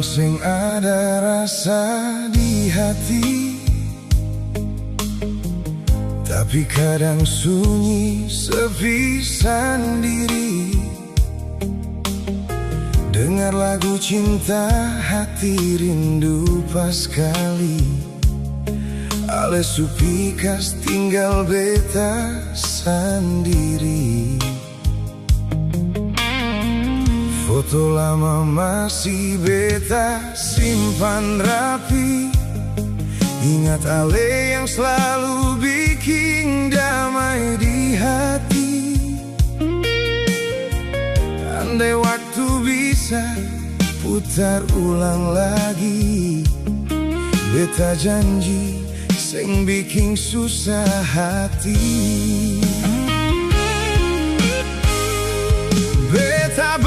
Sing ada rasa di hati, tapi kadang sunyi sepi sendiri. Dengar lagu cinta hati rindu pas kali, ale supikas tinggal beta sendiri. Foto lama masih beta simpan rapi, ingat ale yang selalu bikin damai di hati. Andai waktu bisa putar ulang lagi, beta janji sing bikin susah hati. Beta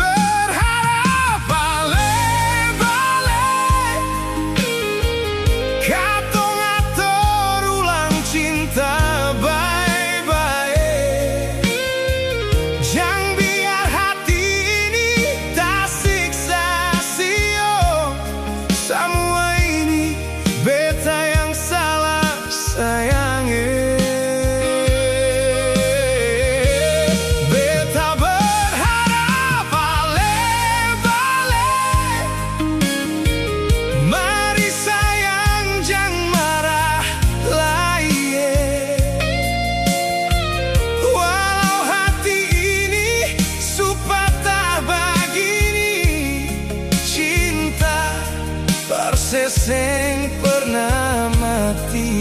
sing pernah mati.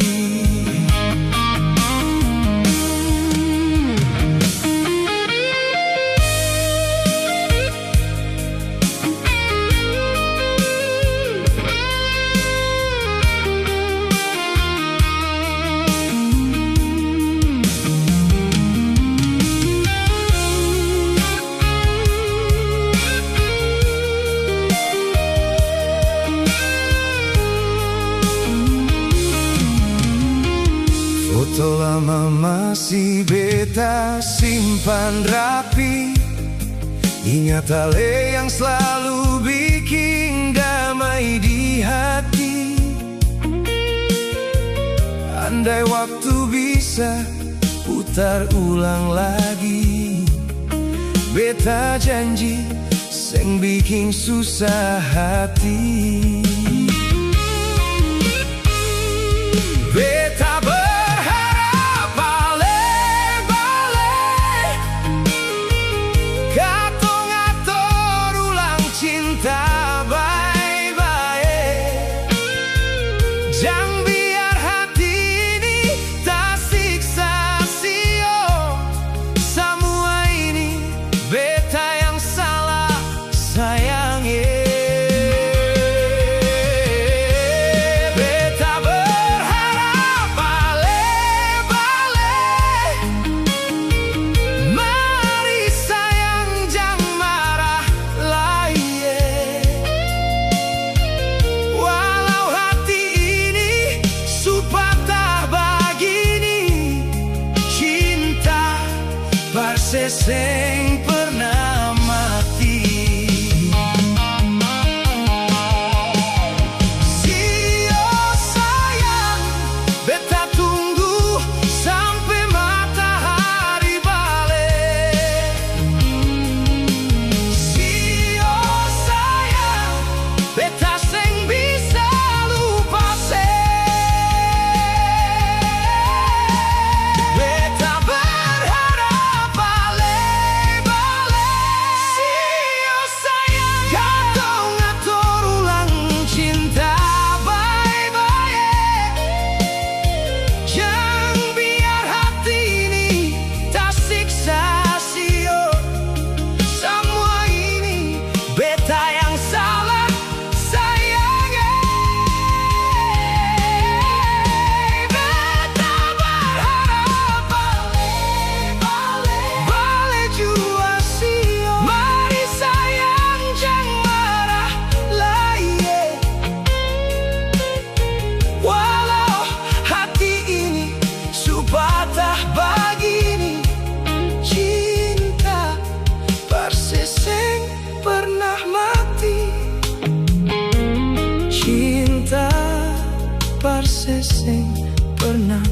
Foto lama masih beta simpan rapi, ingat ale yang selalu bikin damai di hati. Andai waktu bisa putar ulang lagi, beta janji sing bikin susah hati. Beta sing pernah mati. Sio sayang, beta tunggu sampai matahari balik. Sio sayang, beta sing bisa lupa se. Beta berharap balik. sesing pernah